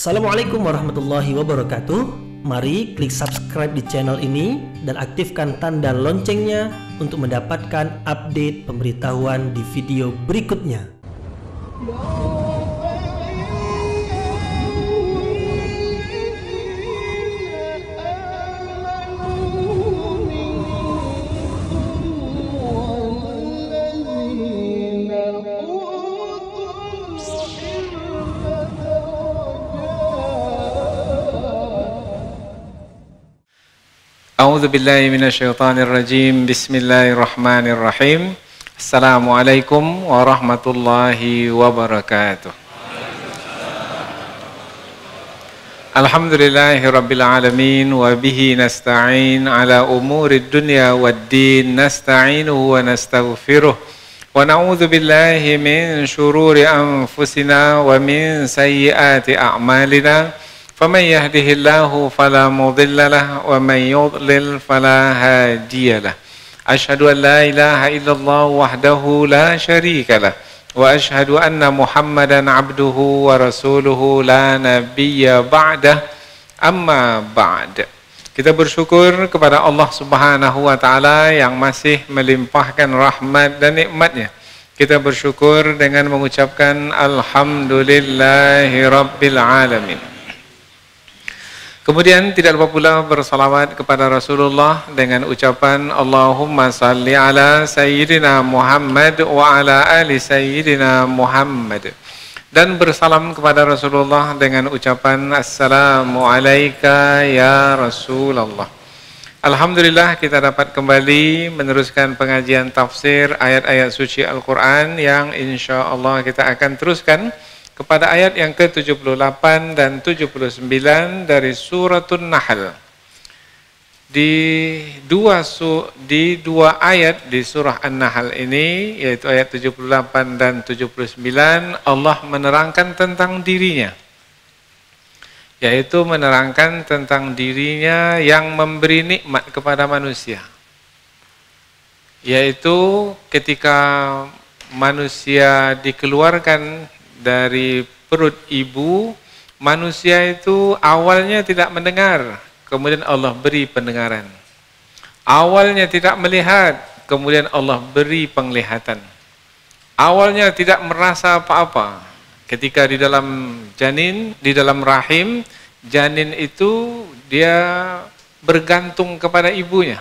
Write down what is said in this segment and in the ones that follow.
Assalamualaikum warahmatullahi wabarakatuh. Mari klik subscribe di channel ini dan aktifkan tanda loncengnya untuk mendapatkan update pemberitahuan di video berikutnya. A'udzu billahi minasyaitonir rajim. Bismillahirrahmanirrahim. Assalamualaikum warahmatullahi wabarakatuh. Alhamdulillahirabbil alamin wa bihi nasta'in ala umurid dunya waddin. Nasta'inuhu wa nastaghfiruh wa na'udzu billahi min syururi anfusina wa min sayyiati a'malina. فمن يهده الله فلا مضل له ومن يضلل فلا هادي له أشهد أن لا إله إلا الله وحده لا شريك له وأشهد أن محمدا عبده ورسوله لا نبي بعده أما بعد. Kita bersyukur kepada Allah Subhanahu wa taala yang masih melimpahkan rahmat dan nikmatnya. Kita bersyukur dengan mengucapkan alhamdulillahi rabbil alamin. Kemudian tidak lupa pula bersalawat kepada Rasulullah dengan ucapan Allahumma salli ala Sayyidina Muhammad wa ala ali Sayyidina Muhammad. Dan bersalam kepada Rasulullah dengan ucapan Assalamu alayka ya Rasulullah. Alhamdulillah kita dapat kembali meneruskan pengajian tafsir ayat-ayat suci Al-Quran yang insya Allah kita akan teruskan kepada ayat yang ke-78 dan 79 dari Suratun Nahl. Di dua ayat di surah An-Nahl ini, yaitu ayat 78 dan 79, Allah menerangkan tentang dirinya. Yaitu menerangkan tentang dirinya yang memberi nikmat kepada manusia. Yaitu ketika manusia dikeluarkan dari perut ibu, manusia itu awalnya tidak mendengar, kemudian Allah beri pendengaran. Awalnya tidak melihat, kemudian Allah beri penglihatan. Awalnya tidak merasa apa-apa. Ketika di dalam janin, di dalam rahim, janin itu dia bergantung kepada ibunya.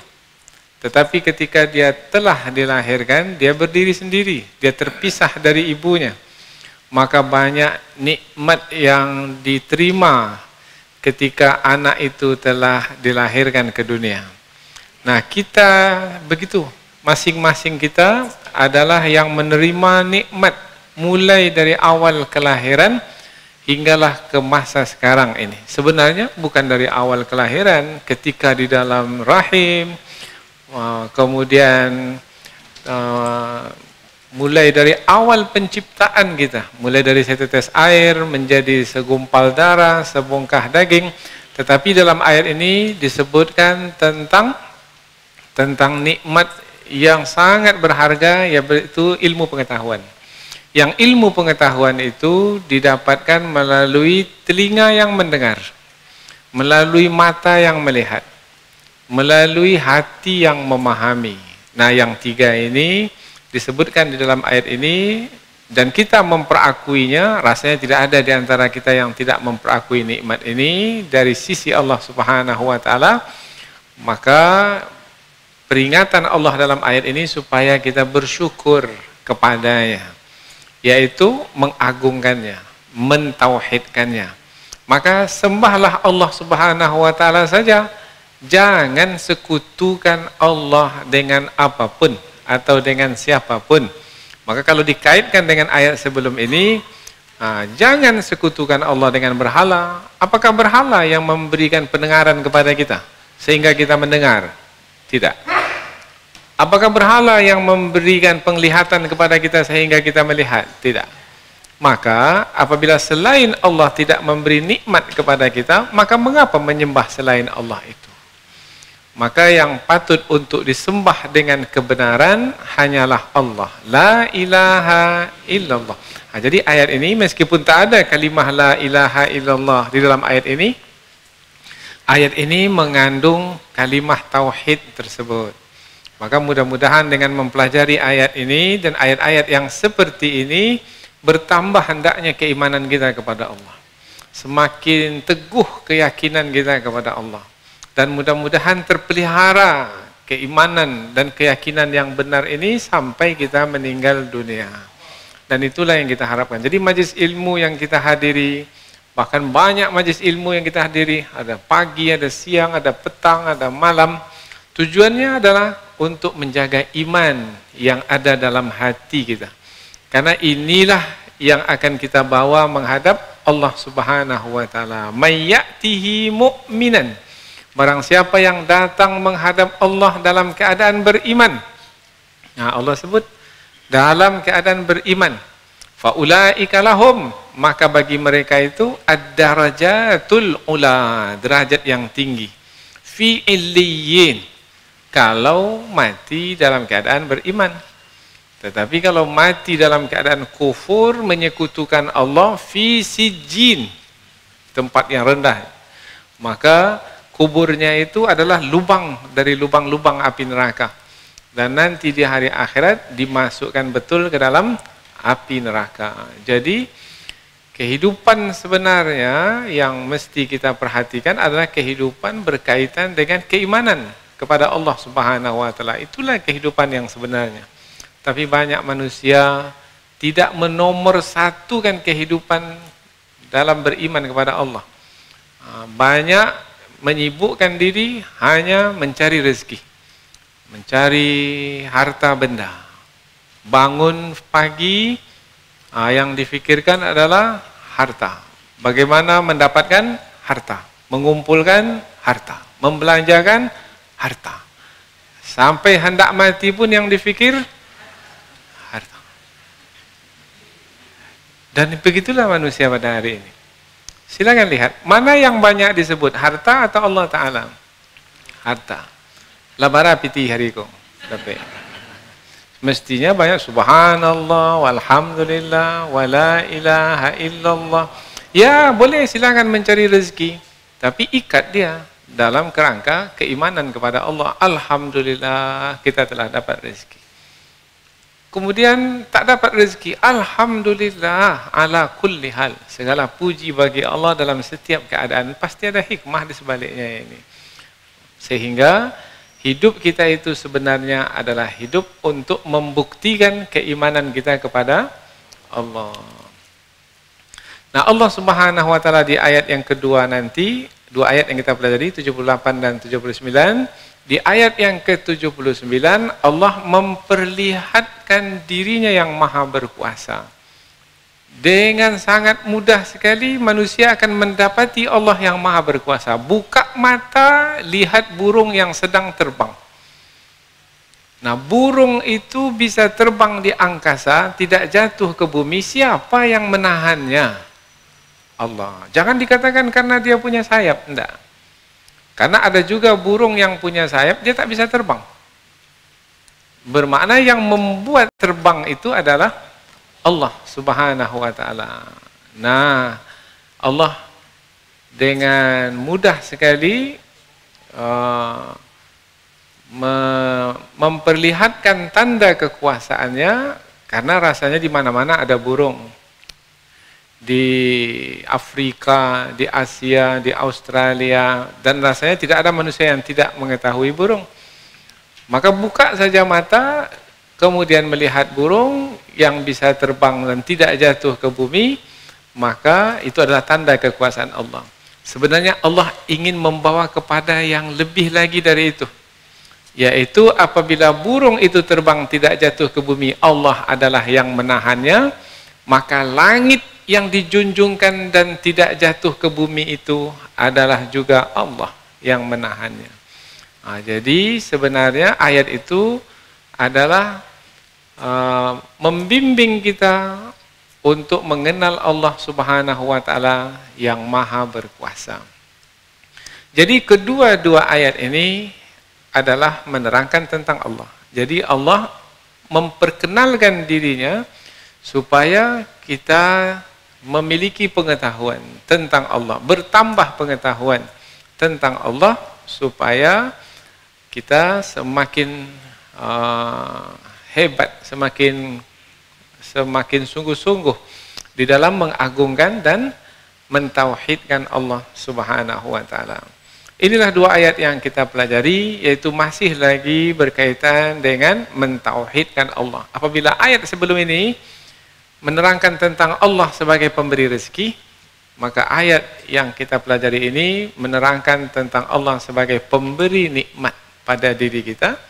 Tetapi ketika dia telah dilahirkan, dia berdiri sendiri, dia terpisah dari ibunya. Maka banyak nikmat yang diterima ketika anak itu telah dilahirkan ke dunia. Nah, kita begitu, masing-masing kita adalah yang menerima nikmat mulai dari awal kelahiran hinggalah ke masa sekarang ini. Sebenarnya bukan dari awal kelahiran, ketika di dalam rahim, kemudian mulai dari awal penciptaan kita, mulai dari setetes air menjadi segumpal darah, sebongkah daging. Tetapi dalam ayat ini disebutkan tentang nikmat yang sangat berharga, yaitu ilmu pengetahuan. Yang ilmu pengetahuan itu didapatkan melalui telinga yang mendengar, melalui mata yang melihat, melalui hati yang memahami. Nah, yang tiga ini disebutkan di dalam ayat ini, dan kita memperakuinya. Rasanya tidak ada di antara kita yang tidak memperakui nikmat ini dari sisi Allah Subhanahu wa taala. Maka peringatan Allah dalam ayat ini supaya kita bersyukur kepadanya, yaitu mengagungkannya, mentauhidkannya. Maka sembahlah Allah Subhanahu wa taala saja, jangan sekutukan Allah dengan apapun atau dengan siapapun. Maka kalau dikaitkan dengan ayat sebelum ini, jangan sekutukan Allah dengan berhala. Apakah berhala yang memberikan pendengaran kepada kita sehingga kita mendengar? Tidak. Apakah berhala yang memberikan penglihatan kepada kita sehingga kita melihat? Tidak. Maka apabila selain Allah tidak memberi nikmat kepada kita, maka mengapa menyembah selain Allah itu? Maka yang patut untuk disembah dengan kebenaran hanyalah Allah. La ilaha illallah. Jadi ayat ini meskipun tak ada kalimah la ilaha illallah di dalam ayat ini mengandung kalimah tauhid tersebut. Maka mudah-mudahan dengan mempelajari ayat ini dan ayat-ayat yang seperti ini, bertambah hendaknya keimanan kita kepada Allah. Semakin teguh keyakinan kita kepada Allah. Dan mudah-mudahan terpelihara keimanan dan keyakinan yang benar ini sampai kita meninggal dunia. Dan itulah yang kita harapkan. Jadi majlis ilmu yang kita hadiri, bahkan banyak majlis ilmu yang kita hadiri, ada pagi, ada siang, ada petang, ada malam. Tujuannya adalah untuk menjaga iman yang ada dalam hati kita. Karena inilah yang akan kita bawa menghadap Allah Subhanahu wa taala. May ya'tihi mu'minan. Barang siapa yang datang menghadap Allah dalam keadaan beriman. Nah, Allah sebut dalam keadaan beriman. Faulaika lahum, maka bagi mereka itu ad-darajatul ula, derajat yang tinggi. Fi illiyin, kalau mati dalam keadaan beriman. Tetapi kalau mati dalam keadaan kufur, menyekutukan Allah, fi sijjin, tempat yang rendah, maka kuburnya itu adalah lubang dari lubang-lubang api neraka. Dan nanti di hari akhirat dimasukkan betul ke dalam api neraka. Jadi kehidupan sebenarnya yang mesti kita perhatikan adalah kehidupan berkaitan dengan keimanan kepada Allah Subhanahu wa taala. Itulah kehidupan yang sebenarnya. Tapi banyak manusia tidak menomorsatukan kehidupan dalam beriman kepada Allah. Banyak menyibukkan diri hanya mencari rezeki, mencari harta benda. Bangun pagi, yang difikirkan adalah harta. Bagaimana mendapatkan harta, mengumpulkan harta, membelanjakan harta. Sampai hendak mati pun yang difikir harta. Dan begitulah manusia pada hari ini. Silakan lihat, mana yang banyak disebut, harta atau Allah Ta'ala? Harta. Labara piti hariku. Tapi mestinya banyak subhanallah, walhamdulillah, wala ilaha illallah. Ya, boleh silakan mencari rezeki, tapi ikat dia dalam kerangka keimanan kepada Allah. Alhamdulillah kita telah dapat rezeki. Kemudian tak dapat rezeki, alhamdulillah ala kulli hal. Segala puji bagi Allah dalam setiap keadaan. Pasti ada hikmah di sebaliknya ini. Sehingga hidup kita itu sebenarnya adalah hidup untuk membuktikan keimanan kita kepada Allah. Nah, Allah Subhanahu wa taala di ayat yang kedua nanti, dua ayat yang kita pelajari 78 dan 79, di ayat yang ke-79 Allah memperlihatkan dirinya yang maha berkuasa. Dengan sangat mudah sekali manusia akan mendapati Allah yang maha berkuasa. Buka mata, lihat burung yang sedang terbang. Nah, burung itu bisa terbang di angkasa, tidak jatuh ke bumi. Siapa yang menahannya? Allah. Jangan dikatakan karena dia punya sayap, enggak. Karena ada juga burung yang punya sayap, dia tak bisa terbang. Bermakna yang membuat terbang itu adalah Allah Subhanahu wa taala. Nah, Allah dengan mudah sekali memperlihatkan tanda kekuasaannya, karena rasanya di mana-mana ada burung. Di Afrika, di Asia, di Australia, dan rasanya tidak ada manusia yang tidak mengetahui burung. Maka buka saja mata, kemudian melihat burung yang bisa terbang dan tidak jatuh ke bumi, maka itu adalah tanda kekuasaan Allah. Sebenarnya Allah ingin membawa kepada yang lebih lagi dari itu, yaitu apabila burung itu terbang tidak jatuh ke bumi, Allah adalah yang menahannya, maka langit yang dijunjungkan dan tidak jatuh ke bumi itu adalah juga Allah yang menahannya. Nah, jadi sebenarnya ayat itu adalah membimbing kita untuk mengenal Allah Subhanahu wa taala yang maha berkuasa. Jadi kedua-dua ayat ini adalah menerangkan tentang Allah. Jadi Allah memperkenalkan dirinya supaya kita memiliki pengetahuan tentang Allah, bertambah pengetahuan tentang Allah, supaya kita semakin hebat, semakin sungguh-sungguh di dalam mengagungkan dan mentauhidkan Allah Subhanahu wa taala. Inilah dua ayat yang kita pelajari, yaitu masih lagi berkaitan dengan mentauhidkan Allah. Apabila ayat sebelum ini menerangkan tentang Allah sebagai pemberi rezeki, maka ayat yang kita pelajari ini menerangkan tentang Allah sebagai pemberi nikmat pada diri kita,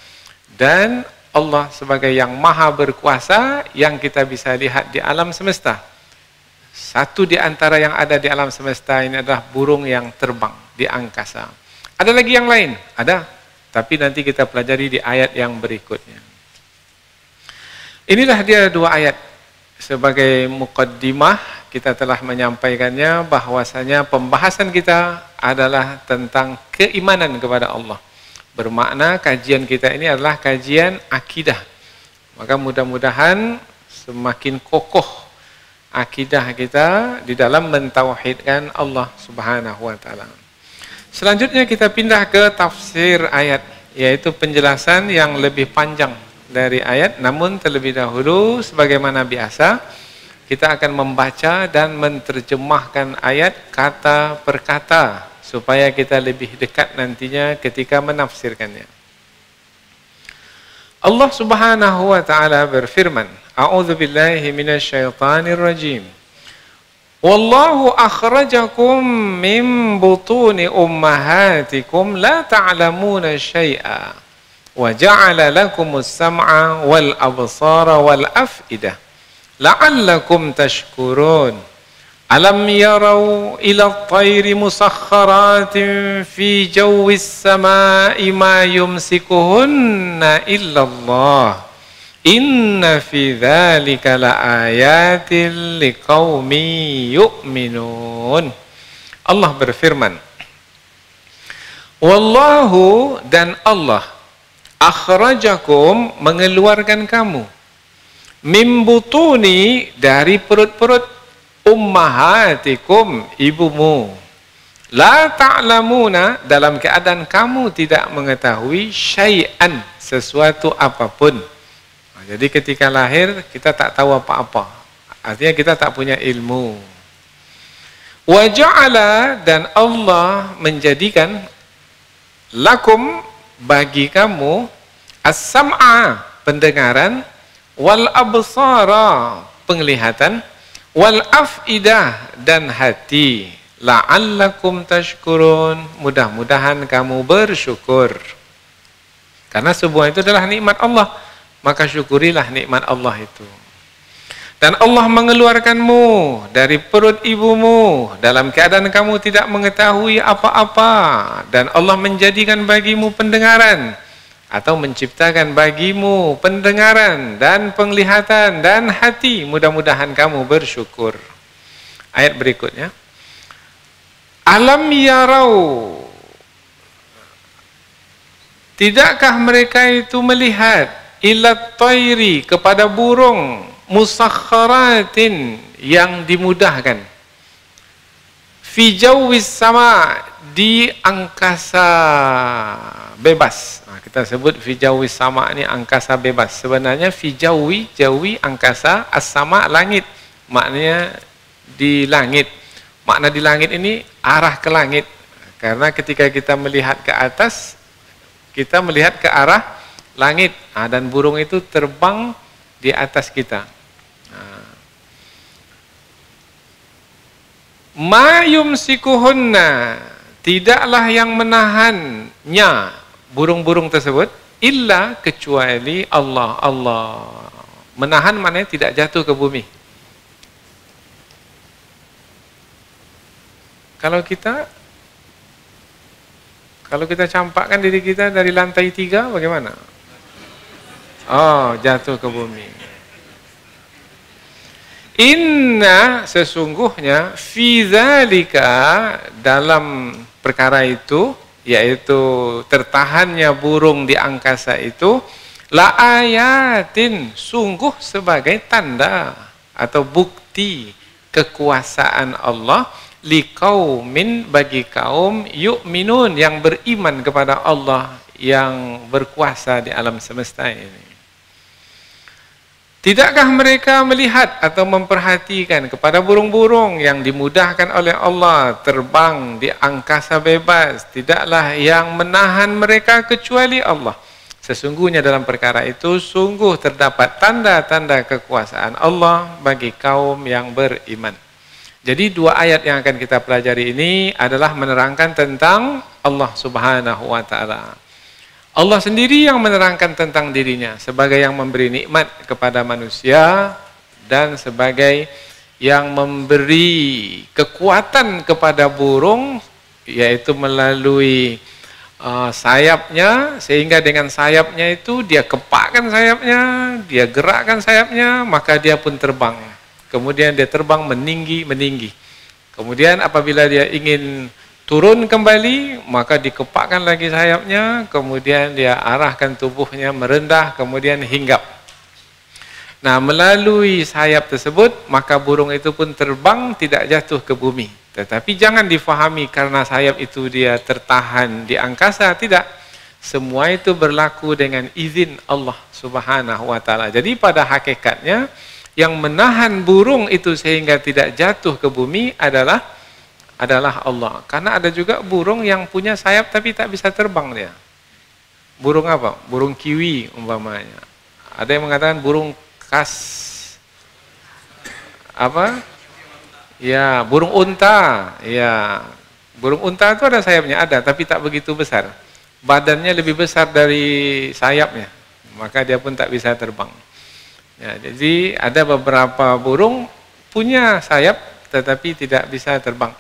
dan Allah sebagai yang maha berkuasa yang kita bisa lihat di alam semesta. Satu di antara yang ada di alam semesta ini adalah burung yang terbang di angkasa. Ada lagi yang lain? Ada, tapi nanti kita pelajari di ayat yang berikutnya. Inilah dia dua ayat. Sebagai muqaddimah, kita telah menyampaikannya bahwasanya pembahasan kita adalah tentang keimanan kepada Allah. Bermakna kajian kita ini adalah kajian akidah. Maka mudah-mudahan semakin kokoh akidah kita di dalam mentauhidkan Allah Subhanahu wa taala. Selanjutnya kita pindah ke tafsir ayat, yaitu penjelasan yang lebih panjang dari ayat, namun terlebih dahulu sebagaimana biasa kita akan membaca dan menerjemahkan ayat kata per kata supaya kita lebih dekat nantinya ketika menafsirkannya. Allah Subhanahu wa taala berfirman, A'udzu billahi minasyaitonir rajim. Wallahu akhrajakum min butuni ummahatikum la ta'lamuna syai'a. وَجَعَلَ لَكُمُ السَّمْعَ وَالْأَبْصَارَ وَالْأَفْئِدَةَ لَعَلَّكُمْ تَشْكُرُونَ أَلَمْ يَرَوْا إِلَى الطَّيْرِ مُسَخَّرَاتٍ فِي جَوِّ السَّمَاءِ مَا يُمْسِكُهُنَّ إِلَّا اللَّهُ إِنَّ فِي ذَلِكَ لَآيَاتٍ لِقَوْمٍ يُؤْمِنُونَ. Allah berfirman, Wallahu, dan Allah, akhrajakum, mengeluarkan kamu, mimbutuni, dari perut-perut, ummahatikum, ibumu, la ta'lamuna, dalam keadaan kamu tidak mengetahui, syai'an, sesuatu apapun. Jadi ketika lahir kita tak tahu apa-apa, artinya kita tak punya ilmu. Wa ja'ala, dan Allah menjadikan, lakum, bagi kamu, as-sam'a, pendengaran, wal absara, penglihatan, wal af'idah, dan hati, la'allakum tashkurun, mudah-mudahan kamu bersyukur. Karena semua itu adalah nikmat Allah, maka syukurilah nikmat Allah itu. Dan Allah mengeluarkanmu dari perut ibumu dalam keadaan kamu tidak mengetahui apa-apa, dan Allah menjadikan bagimu pendengaran, atau menciptakan bagimu pendengaran dan penglihatan dan hati, mudah-mudahan kamu bersyukur. Ayat berikutnya, alam yarau, tidakkah mereka itu melihat, ilat tayri, kepada burung, musakharatin, yang dimudahkan, fi jawwis sama, di angkasa bebas. Nah, kita sebut fi jawwis sama, ini angkasa bebas. Sebenarnya fi jawwi, jawi angkasa, as-sama langit, maknanya di langit. Makna di langit ini arah ke langit, karena ketika kita melihat ke atas, kita melihat ke arah langit. Nah, dan burung itu terbang di atas kita. Ma yumsikuhunna, tidaklah yang menahannya, burung-burung tersebut, illa, kecuali Allah. Allah menahan, maknanya tidak jatuh ke bumi. Kalau kita campakkan diri kita dari lantai 3, bagaimana? Oh, jatuh ke bumi. Inna, sesungguhnya, fi dzalika, dalam perkara itu, yaitu tertahannya burung di angkasa itu, la ayatin, sungguh sebagai tanda, atau bukti kekuasaan Allah liqaumin, bagi kaum yu'minun, yang beriman kepada Allah yang berkuasa di alam semesta ini. Tidakkah mereka melihat atau memperhatikan kepada burung-burung yang dimudahkan oleh Allah terbang di angkasa bebas? Tidaklah yang menahan mereka kecuali Allah. Sesungguhnya dalam perkara itu sungguh terdapat tanda-tanda kekuasaan Allah bagi kaum yang beriman. Jadi dua ayat yang akan kita pelajari ini adalah menerangkan tentang Allah Subhanahu wa Ta'ala. Allah sendiri yang menerangkan tentang dirinya sebagai yang memberi nikmat kepada manusia dan sebagai yang memberi kekuatan kepada burung, yaitu melalui sayapnya, sehingga dengan sayapnya itu dia kepakkan sayapnya, dia gerakkan sayapnya, maka dia pun terbang. Kemudian dia terbang meninggi. Kemudian apabila dia ingin turun kembali, maka dikepakkan lagi sayapnya, kemudian dia arahkan tubuhnya merendah, kemudian hinggap. Nah, melalui sayap tersebut, maka burung itu pun terbang, tidak jatuh ke bumi. Tetapi jangan difahami karena sayap itu dia tertahan di angkasa, tidak. Semua itu berlaku dengan izin Allah Subhanahu wa Ta'ala. Jadi pada hakikatnya, yang menahan burung itu sehingga tidak jatuh ke bumi adalah Allah. Karena ada juga burung yang punya sayap tapi tak bisa terbang dia. Burung apa? Burung kiwi umpamanya. Ada yang mengatakan burung ya, burung unta. Ya, burung unta itu ada sayapnya, ada, tapi tak begitu besar. Badannya lebih besar dari sayapnya, maka dia pun tak bisa terbang. Ya, jadi ada beberapa burung punya sayap tetapi tidak bisa terbang.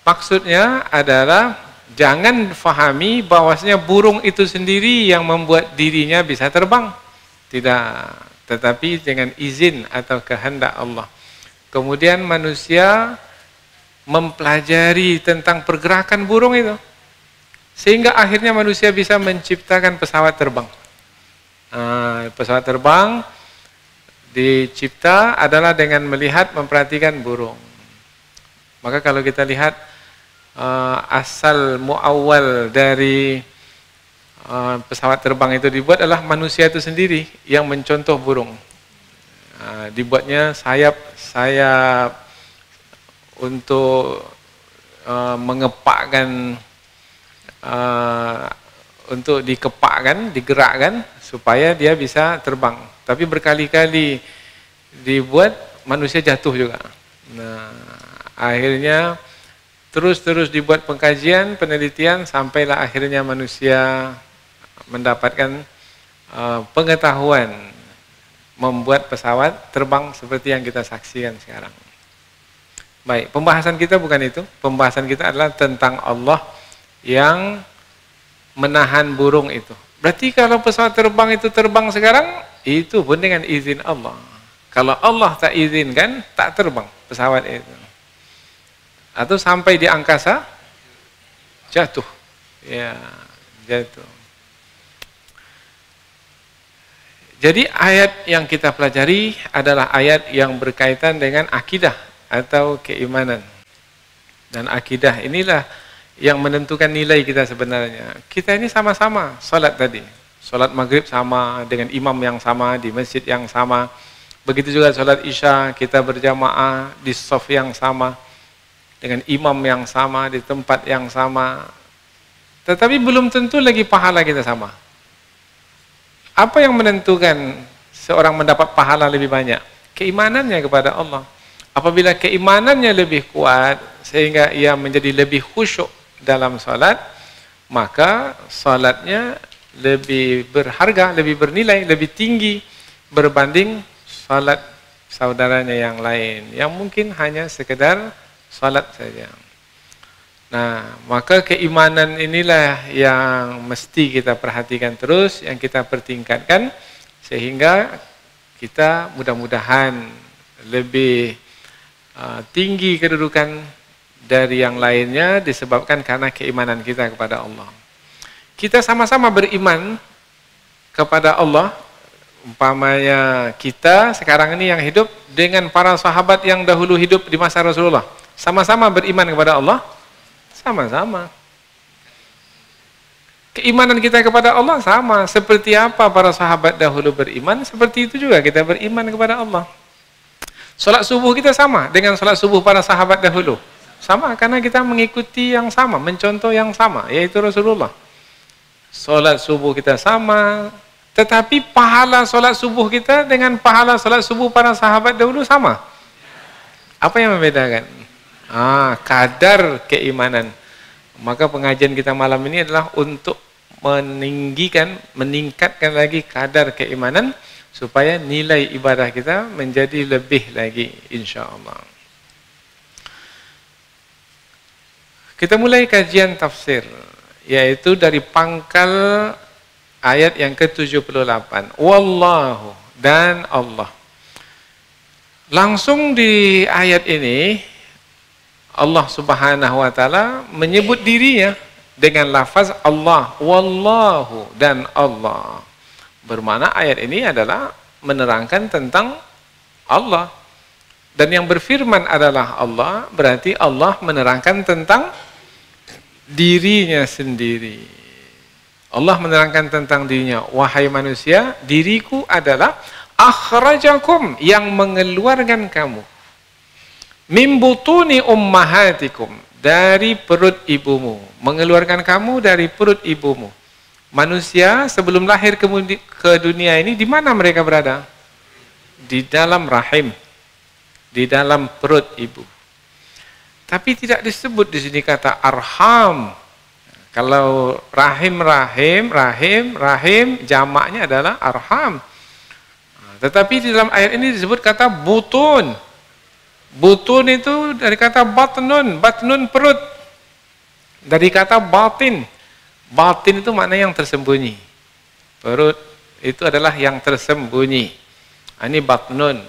Maksudnya adalah jangan fahami bahwasanya burung itu sendiri yang membuat dirinya bisa terbang. Tidak, tetapi dengan izin atau kehendak Allah. Kemudian manusia mempelajari tentang pergerakan burung itu, sehingga akhirnya manusia bisa menciptakan pesawat terbang. Pesawat terbang dicipta adalah dengan melihat, memperhatikan burung. Maka kalau kita lihat asal muawwal dari pesawat terbang itu dibuat adalah manusia itu sendiri yang mencontoh burung. Dibuatnya sayap untuk mengepakkan, untuk dikepakkan, digerakkan supaya dia bisa terbang. Tapi berkali-kali dibuat, manusia jatuh juga. Nah, akhirnya terus dibuat pengkajian, penelitian, sampailah akhirnya manusia mendapatkan pengetahuan membuat pesawat terbang seperti yang kita saksikan sekarang. Baik, pembahasan kita bukan itu. Pembahasan kita adalah tentang Allah yang menahan burung itu. Berarti kalau pesawat terbang itu terbang sekarang, itu pun dengan izin Allah. Kalau Allah tak izinkan, tak terbang pesawat itu. Atau sampai di angkasa, jatuh. Ya, jatuh. Jadi ayat yang kita pelajari adalah ayat yang berkaitan dengan akidah atau keimanan. Dan akidah inilah yang menentukan nilai kita sebenarnya. Kita ini sama-sama salat tadi. Salat maghrib sama, dengan imam yang sama, di masjid yang sama. Begitu juga salat isya, kita berjamaah di shaf yang sama, dengan imam yang sama, di tempat yang sama. Tetapi belum tentu lagi pahala kita sama. Apa yang menentukan seorang mendapat pahala lebih banyak? Keimanannya kepada Allah. Apabila keimanannya lebih kuat, sehingga ia menjadi lebih khusyuk dalam salat, maka salatnya lebih berharga, lebih bernilai, lebih tinggi berbanding salat saudaranya yang lain, yang mungkin hanya sekedar salat saja. Nah, maka keimanan inilah yang mesti kita perhatikan terus, yang kita pertingkatkan, sehingga kita mudah-mudahan lebih tinggi kedudukan dari yang lainnya disebabkan karena keimanan kita kepada Allah. Kita sama-sama beriman kepada Allah, Umpamanya kita sekarang ini yang hidup dengan para sahabat yang dahulu hidup di masa Rasulullah, sama-sama beriman kepada Allah, sama-sama. Keimanan kita kepada Allah sama, seperti apa para sahabat dahulu beriman, seperti itu juga kita beriman kepada Allah. Salat subuh kita sama dengan salat subuh para sahabat dahulu, sama karena kita mengikuti yang sama, mencontoh yang sama, yaitu Rasulullah. Salat subuh kita sama, tetapi pahala salat subuh kita dengan pahala salat subuh para sahabat dahulu sama. Apa yang membedakan? Kadar keimanan. Maka pengajian kita malam ini adalah untuk meningkatkan lagi kadar keimanan supaya nilai ibadah kita menjadi lebih lagi, insya-Allah. Kita mulai kajian tafsir, yaitu dari pangkal ayat yang ke-78. Wallahu, dan Allah. Langsung di ayat ini Allah Subhanahu wa taala menyebut dirinya dengan lafaz Allah, wallahu, dan Allah. Bermakna ayat ini adalah menerangkan tentang Allah. Dan yang berfirman adalah Allah, berarti Allah menerangkan tentang dirinya sendiri. Allah menerangkan tentang dirinya, wahai manusia, diriku adalah akhrajakum, yang mengeluarkan kamu, mim butuni ummahatikum, dari perut ibumu, mengeluarkan kamu dari perut ibumu. Manusia sebelum lahir ke dunia ini, di mana mereka berada? Di dalam rahim, di dalam perut ibu. Tapi tidak disebut di sini kata arham. Kalau rahim, jamaknya adalah arham. Tetapi di dalam ayat ini disebut kata butun. Butun itu dari kata batnun, batnun perut. Dari kata batin. Batin itu makna yang tersembunyi. Perut itu adalah yang tersembunyi. Ini batnun.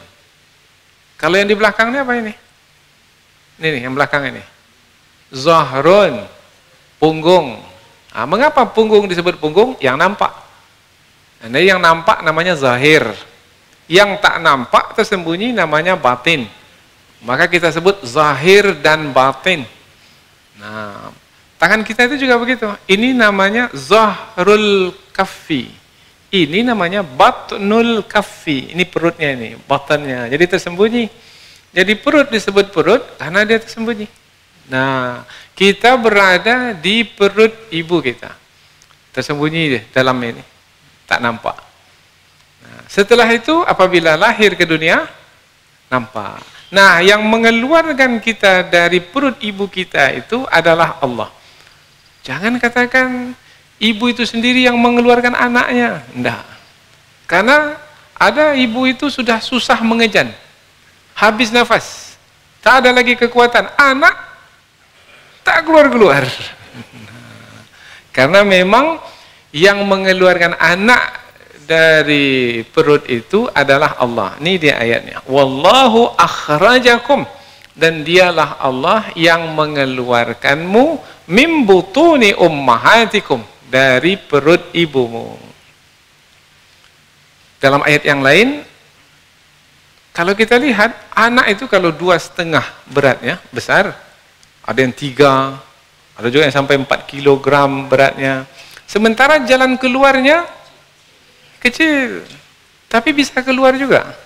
Kalau yang di belakang ini apa ini? Ini nih, yang belakang ini. Zahrun, punggung. Mengapa punggung disebut punggung? Yang nampak. Nah, yang nampak namanya zahir. Yang tak nampak tersembunyi namanya batin. Maka kita sebut zahir dan batin. Nah, tangan kita itu juga begitu. Ini namanya zahrul kaffi. Ini namanya batnul kaffi. Ini perutnya ini, batannya. Jadi tersembunyi. Jadi perut disebut perut karena dia tersembunyi. Nah, kita berada di perut ibu kita. Tersembunyi dalam ini. Tak nampak. Nah, setelah itu apabila lahir ke dunia, nampak. Nah, yang mengeluarkan kita dari perut ibu kita itu adalah Allah. Jangan katakan ibu itu sendiri yang mengeluarkan anaknya. Tidak. Karena ada ibu itu sudah susah mengejan. Habis nafas. Tak ada lagi kekuatan. Anak tak keluar-keluar. Karena memang yang mengeluarkan anak dari perut itu adalah Allah. Ini dia ayatnya. Wallahu akhrajakum, dan dialah Allah yang mengeluarkanmu mim butuni ummahatikum, dari perut ibumu. Dalam ayat yang lain, kalau kita lihat anak itu kalau 2,5 beratnya besar, ada yang 3, ada juga yang sampai 4 kilogram beratnya. Sementara jalan keluarnya kecil, tapi bisa keluar juga.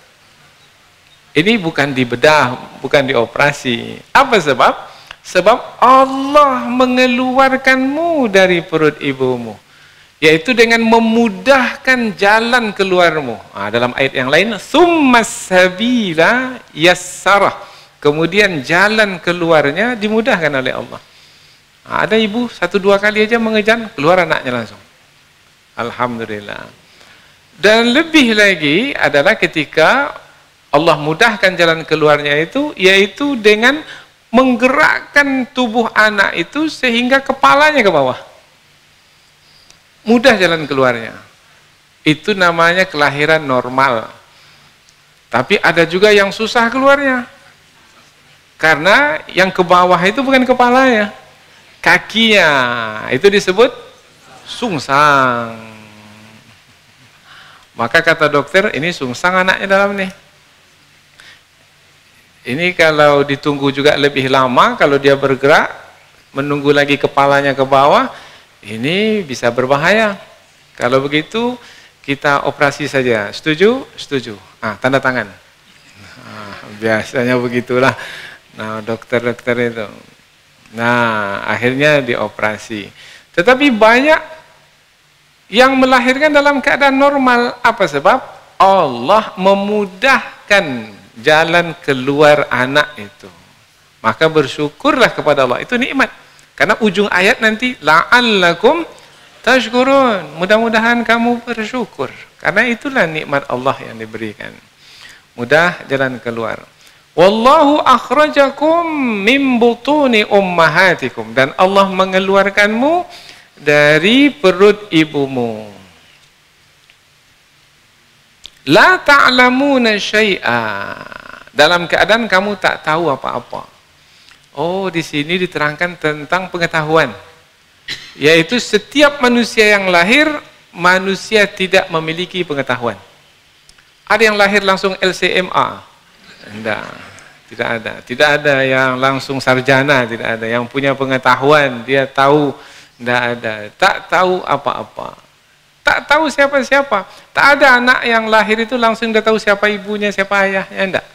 Ini bukan dibedah, bukan dioperasi. Apa sebab? Sebab Allah mengeluarkanmu dari perut ibumu, yaitu dengan memudahkan jalan keluarmu. Dalam ayat yang lain, tsummas sabila yassarah, kemudian jalan keluarnya dimudahkan oleh Allah. Ada ibu 1-2 kali aja mengejan, keluar anaknya langsung. Alhamdulillah. Dan lebih lagi adalah ketika Allah mudahkan jalan keluarnya itu, yaitu dengan menggerakkan tubuh anak itu sehingga kepalanya ke bawah. Mudah jalan keluarnya. Itu namanya kelahiran normal. Tapi ada juga yang susah keluarnya. Karena yang ke bawah itu bukan kepalanya, kakinya. Itu disebut sungsang. Maka kata dokter, ini sungsang anaknya dalam nih. Ini kalau ditunggu juga lebih lama, kalau dia bergerak, menunggu lagi kepalanya ke bawah, ini bisa berbahaya. Kalau begitu, kita operasi saja. Setuju? Setuju. Tanda tangan. Biasanya begitulah. Nah, dokter-dokter itu. Nah, akhirnya dioperasi. Tetapi banyak yang melahirkan dalam keadaan normal. Apa sebab? Allah memudahkan jalan keluar anak itu. Maka bersyukurlah kepada Allah. Itu nikmat. Karena ujung ayat nanti, la'allakum tashkurun. Mudah-mudahan kamu bersyukur. Karena itulah nikmat Allah yang diberikan. Mudah jalan keluar. Wallahu akhrajakum min butuni ummahatikum. Dan Allah mengeluarkanmu dari perut ibumu. La ta'lamuna syai'a. Dalam keadaan kamu tak tahu apa-apa. Oh, di sini diterangkan tentang pengetahuan. Yaitu setiap manusia yang lahir, manusia tidak memiliki pengetahuan. Ada yang lahir langsung LCMA? Tidak ada. Tidak ada yang langsung sarjana, tidak ada. Yang punya pengetahuan, dia tahu, tidak ada. Tak tahu apa-apa. Tak tahu siapa-siapa. Tak ada anak yang lahir itu langsung dia tahu siapa ibunya, siapa ayahnya, enggak.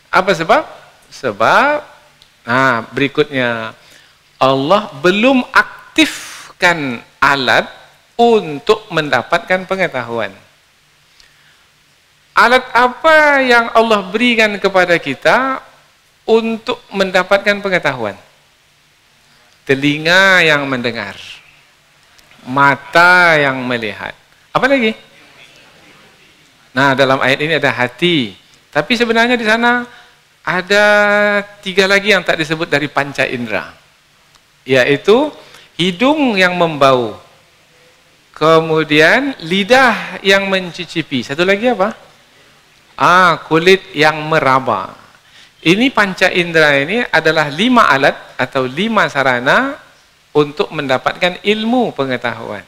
Apa sebab? Sebab, berikutnya, Allah belum aktifkan alat untuk mendapatkan pengetahuan. Alat apa yang Allah berikan kepada kita untuk mendapatkan pengetahuan? Telinga yang mendengar. Mata yang melihat. Apa lagi? Nah, dalam ayat ini ada hati. Tapi sebenarnya di sana ada 3 lagi yang tak disebut dari panca indera. Yaitu hidung yang membau. Kemudian lidah yang mencicipi. Satu lagi apa? Kulit yang meraba. Ini panca indera ini adalah 5 alat atau 5 sarana untuk mendapatkan ilmu pengetahuan.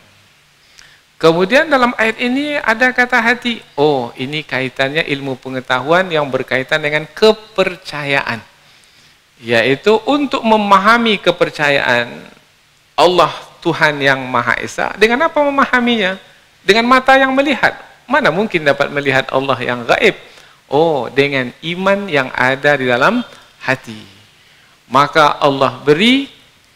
Kemudian dalam ayat ini ada kata hati. Oh, ini kaitannya ilmu pengetahuan yang berkaitan dengan kepercayaan. Yaitu untuk memahami kepercayaan Allah Tuhan yang Maha Esa. Dengan apa memahaminya? Dengan mata yang melihat. Mana mungkin dapat melihat Allah yang gaib? Oh, dengan iman yang ada di dalam hati. Maka Allah beri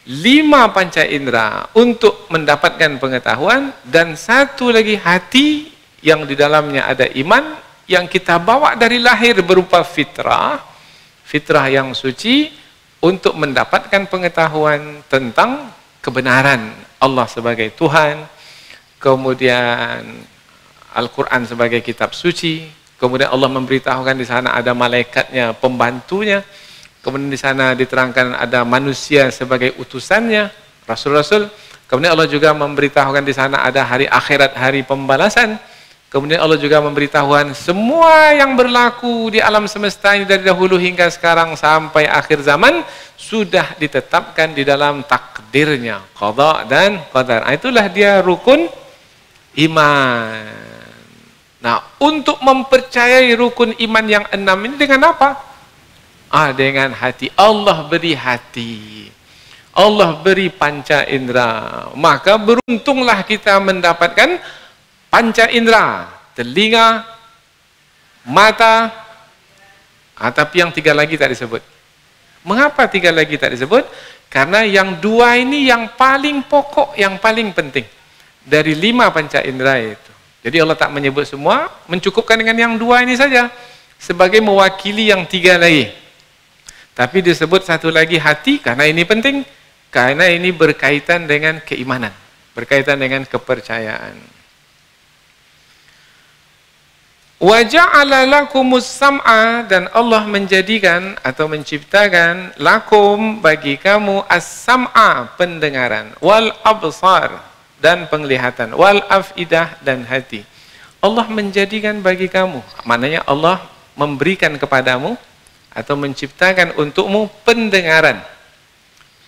5 panca indera untuk mendapatkan pengetahuan, dan 1 lagi hati yang di dalamnya ada iman yang kita bawa dari lahir berupa fitrah yang suci untuk mendapatkan pengetahuan tentang kebenaran Allah sebagai Tuhan, kemudian Al-Quran sebagai kitab suci, kemudian Allah memberitahukan di sana ada malaikatnya, pembantunya. Kemudian di sana diterangkan ada manusia sebagai utusannya, rasul-rasul. Kemudian Allah juga memberitahukan di sana ada hari akhirat, hari pembalasan. Kemudian Allah juga memberitahukan semua yang berlaku di alam semesta ini dari dahulu hingga sekarang sampai akhir zaman sudah ditetapkan di dalam takdirnya, qada dan qadar. Itulah dia rukun iman. Nah, untuk mempercayai rukun iman yang 6 ini dengan apa? Dengan hati. Allah beri hati. Allah beri panca indera. Maka beruntunglah kita mendapatkan panca indera. Telinga, mata, tapi yang 3 lagi tak disebut. Mengapa 3 lagi tak disebut? Karena yang 2 ini yang paling pokok, yang paling penting. Dari 5 panca indera itu. Jadi Allah tak menyebut semua, mencukupkan dengan yang 2 ini saja. Sebagai mewakili yang 3 lagi. Tapi disebut 1 lagi hati, karena ini penting. Karena ini berkaitan dengan keimanan. Berkaitan dengan kepercayaan. Wa ja'ala lakumus sam'a, dan Allah menjadikan atau menciptakan lakum bagi kamu as-sam'a, pendengaran, wal absar, dan penglihatan, wal afidah, dan hati. Allah menjadikan bagi kamu, maknanya Allah memberikan kepadamu atau menciptakan untukmu pendengaran.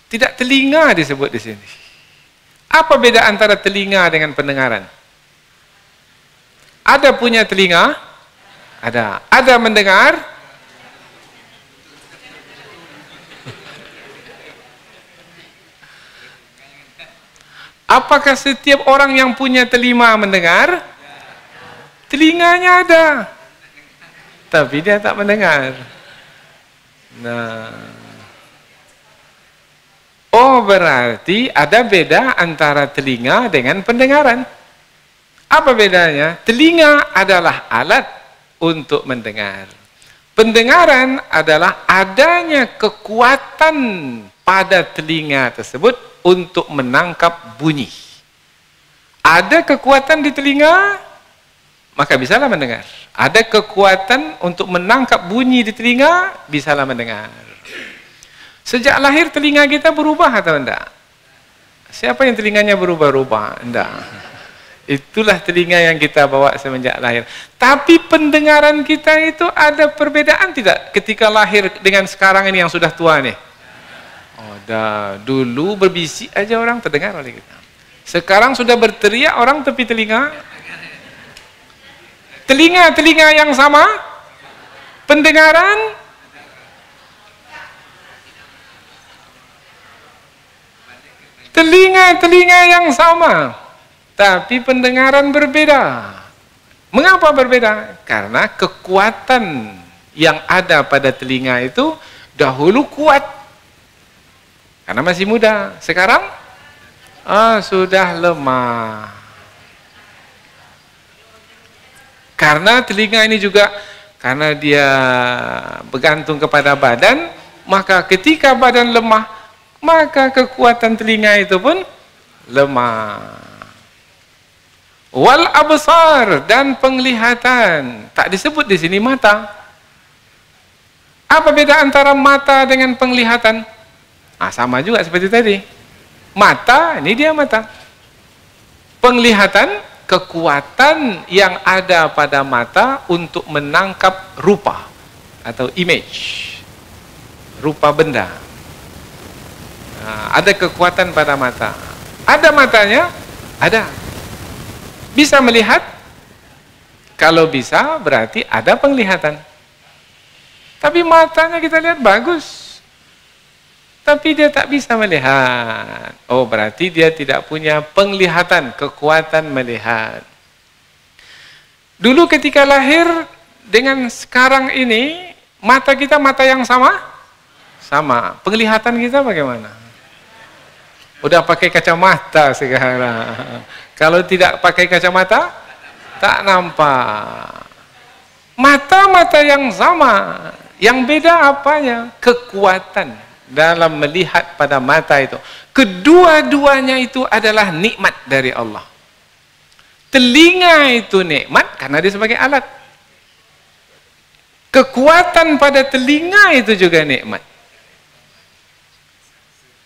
Tidak telinga disebut di sini. Apa beda antara telinga dengan pendengaran? Ada punya telinga? Ada. Ada mendengar? Apakah setiap orang yang punya telinga mendengar? Telinganya ada, tapi dia tak mendengar. Nah, oh berarti ada beda antara telinga dengan pendengaran. Apa bedanya? Telinga adalah alat untuk mendengar. Pendengaran adalah adanya kekuatan pada telinga tersebut untuk menangkap bunyi. Ada kekuatan di telinga, maka bisalah mendengar. Ada kekuatan untuk menangkap bunyi di telinga, bisalah mendengar. Sejak lahir telinga kita berubah atau enggak? Siapa yang telinganya berubah-ubah? Enggak. Itulah telinga yang kita bawa semenjak lahir. Tapi pendengaran kita itu ada perbedaan tidak ketika lahir dengan sekarang ini yang sudah tua nih? Oh, dah. Dulu berbisik aja orang terdengar oleh kita. Sekarang sudah berteriak orang tepi telinga. Telinga yang sama, pendengaran telinga yang sama, tapi pendengaran berbeda. Mengapa berbeda? Karena kekuatan yang ada pada telinga itu dahulu kuat, karena masih muda. Sekarang sudah lemah. Karena telinga ini juga, karena dia bergantung kepada badan, maka ketika badan lemah, maka kekuatan telinga itu pun lemah. Wal absar, dan penglihatan. Tak disebut di sini mata. Apa beda antara mata dengan penglihatan? Sama juga seperti tadi. Mata, ini dia mata. Penglihatan, kekuatan yang ada pada mata untuk menangkap rupa atau image, rupa benda. Ada kekuatan pada mata. Ada matanya? Ada. Bisa melihat? Kalau bisa berarti ada penglihatan. Tapi matanya kita lihat bagus, tapi dia tak bisa melihat. Oh, berarti dia tidak punya penglihatan, kekuatan melihat. Dulu ketika lahir dengan sekarang ini, mata kita mata yang sama? Sama. Penglihatan kita bagaimana? Udah pakai kacamata sekarang. Kalau tidak pakai kacamata, tak nampak. Mata-mata yang sama, yang beda apanya? Kekuatan dalam melihat pada mata itu. Kedua-duanya itu adalah nikmat dari Allah. Telinga itu nikmat karena dia sebagai alat. Kekuatan pada telinga itu juga nikmat.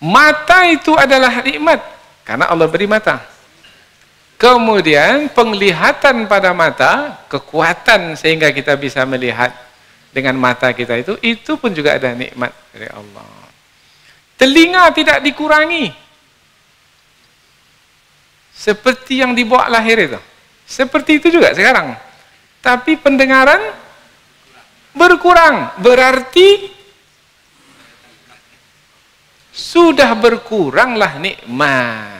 Mata itu adalah nikmat karena Allah beri mata. Kemudian penglihatan pada mata, kekuatan sehingga kita bisa melihat dengan mata kita itu pun juga ada nikmat dari Allah. Telinga tidak dikurangi. Seperti yang dibawa lahir itu. Seperti itu juga sekarang. Tapi pendengaran berkurang. Berarti sudah berkuranglah nikmat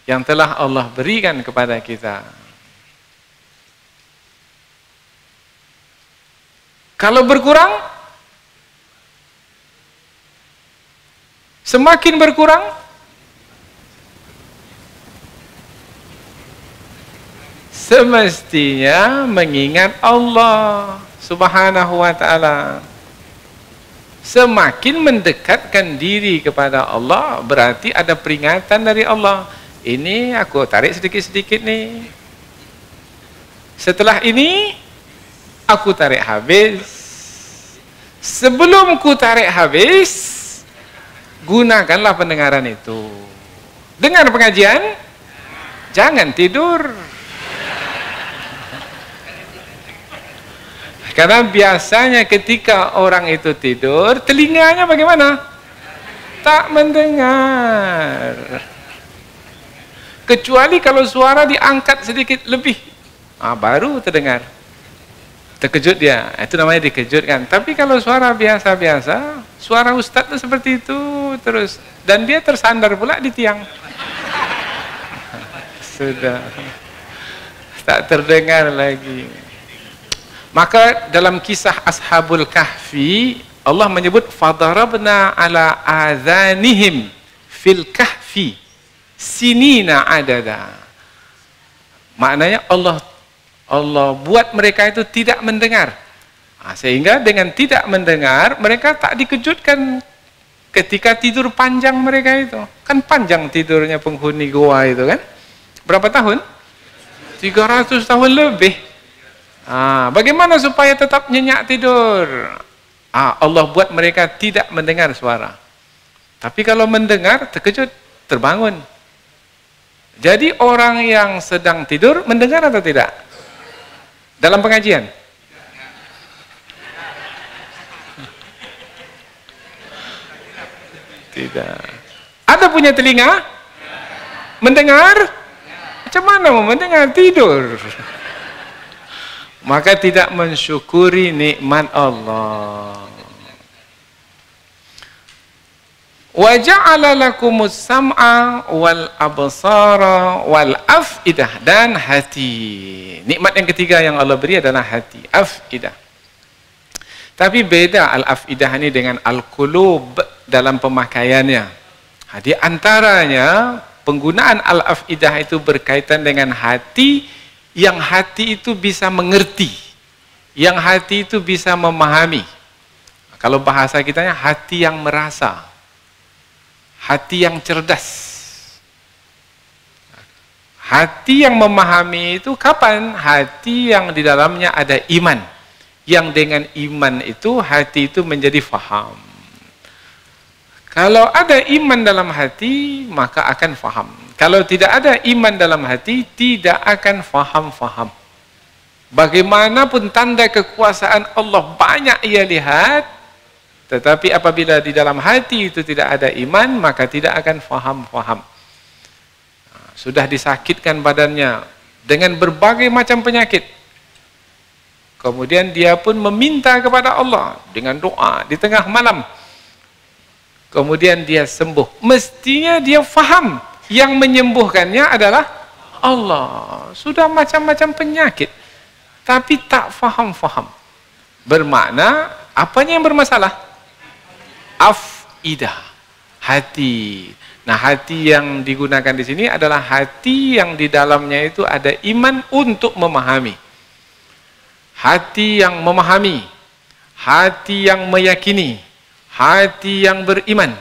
yang telah Allah berikan kepada kita. Kalau berkurang, semakin berkurang, semestinya mengingat Allah Subhanahu wa ta'ala. Semakin mendekatkan diri kepada Allah, berarti ada peringatan dari Allah. Ini aku tarik sedikit-sedikit nih. Setelah ini, aku tarik habis. Sebelum ku tarik habis, gunakanlah pendengaran itu. Dengar pengajian, jangan tidur. Karena biasanya ketika orang itu tidur, telinganya bagaimana? Tak mendengar. Kecuali kalau suara diangkat sedikit lebih, baru terdengar. Terkejut dia, itu namanya dikejutkan. Tapi kalau suara biasa-biasa, suara ustadz itu seperti itu terus, dan dia tersandar pula di tiang. Sudah tak terdengar lagi. Maka dalam kisah Ashabul Kahfi, Allah menyebut fadarabna ala adhanihim fil kahfi sinina adada. Maknanya Allah buat mereka itu tidak mendengar. Sehingga dengan tidak mendengar, mereka tak dikejutkan ketika tidur panjang mereka itu. Kan panjang tidurnya penghuni goa itu kan. Berapa tahun? 300 tahun lebih. Bagaimana supaya tetap nyenyak tidur? Allah buat mereka tidak mendengar suara. Tapi kalau mendengar, terkejut, terbangun. Jadi orang yang sedang tidur mendengar atau tidak? Dalam pengajian? Tidak. Ada punya telinga? Mendengar? Macam mana mau mendengar? Tidur. Maka tidak mensyukuri nikmat Allah. Wa ja'ala lakumus sam'a wal absara wal afidah, dan hati. Nikmat yang ketiga yang Allah beri adalah hati, afidah. Tapi beda al-afidah ini dengan al-qulub dalam pemakaiannya. Di antaranya penggunaan al-afidah itu berkaitan dengan hati, yang hati itu bisa mengerti, yang hati itu bisa memahami. Kalau bahasa kitanya hati yang merasa, hati yang cerdas. Hati yang memahami itu kapan? Hati yang di dalamnya ada iman. Yang dengan iman itu hati itu menjadi faham. Kalau ada iman dalam hati, maka akan faham. Kalau tidak ada iman dalam hati, tidak akan faham-faham. Bagaimanapun tanda kekuasaan Allah banyak ia lihat, tetapi apabila di dalam hati itu tidak ada iman, maka tidak akan faham-faham. Sudah disakitkan badannya dengan berbagai macam penyakit. Kemudian dia pun meminta kepada Allah dengan doa di tengah malam. Kemudian dia sembuh. Mestinya dia faham yang menyembuhkannya adalah Allah. Sudah macam-macam penyakit, tapi tak faham-faham. Bermakna apanya yang bermasalah? Afidah, hati. Nah, hati yang digunakan di sini adalah hati yang di dalamnya itu ada iman untuk memahami. Hati yang memahami, hati yang meyakini, hati yang beriman,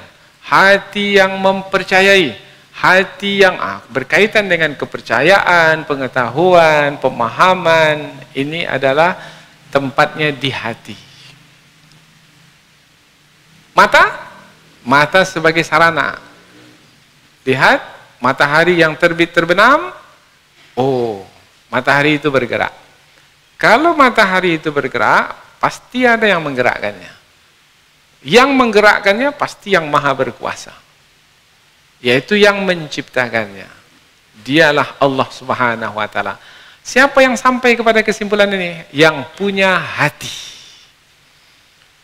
hati yang mempercayai, hati yang berkaitan dengan kepercayaan, pengetahuan, pemahaman. Ini adalah tempatnya di hati. Mata sebagai sarana. Lihat matahari yang terbit terbenam, matahari itu bergerak. Kalau matahari itu bergerak, pasti ada yang menggerakkannya. Yang menggerakkannya pasti yang maha berkuasa, yaitu yang menciptakannya. Dialah Allah Subhanahu wa ta'ala. Siapa yang sampai kepada kesimpulan ini? Yang punya hati.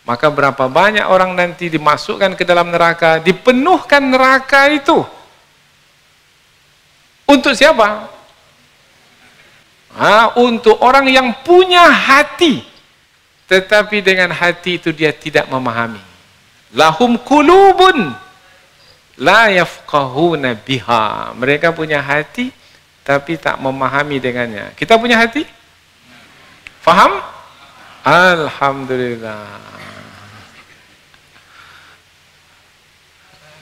Maka berapa banyak orang nanti dimasukkan ke dalam neraka, dipenuhkan neraka itu. Untuk siapa? Untuk orang yang punya hati, tetapi dengan hati itu dia tidak memahami. Lahum qulubun la yafqahuna biha. Mereka punya hati tapi tak memahami dengannya. Kita punya hati? Faham? Alhamdulillah.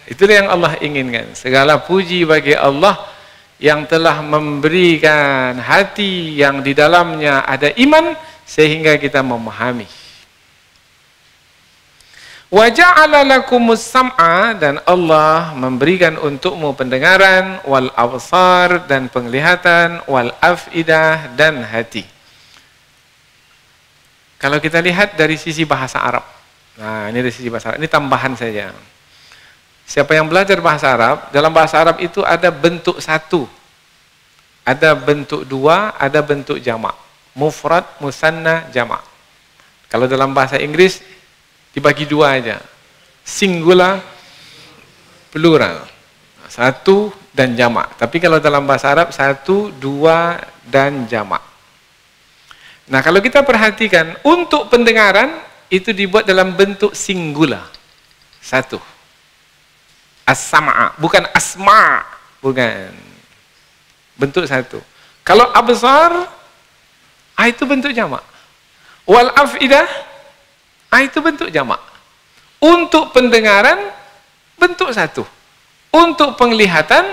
Itulah yang Allah inginkan. Segala puji bagi Allah yang telah memberikan hati yang di dalamnya ada iman sehingga kita memahami. Wa ja'ala lakumus sam'a, dan Allah memberikan untukmu pendengaran, wal absar, dan penglihatan, wal afidah, dan hati. Kalau kita lihat dari sisi bahasa Arab. Nah, ini dari sisi bahasa Arab. Ini tambahan saja. Siapa yang belajar bahasa Arab, dalam bahasa Arab itu ada bentuk satu ada bentuk dua, ada bentuk jamak. Mufrad, musanna, jamak. Kalau dalam bahasa Inggris dibagi dua aja. Singular, plural. Satu dan jamak. Tapi kalau dalam bahasa Arab satu, dua, dan jamak. Nah, kalau kita perhatikan untuk pendengaran itu dibuat dalam bentuk singular. Satu. As-sam'a, bukan asma', bukan. Bentuk satu. Kalau absar, itu bentuk jamak. Wal af'idah, itu bentuk jamak. Untuk pendengaran, bentuk satu. Untuk penglihatan,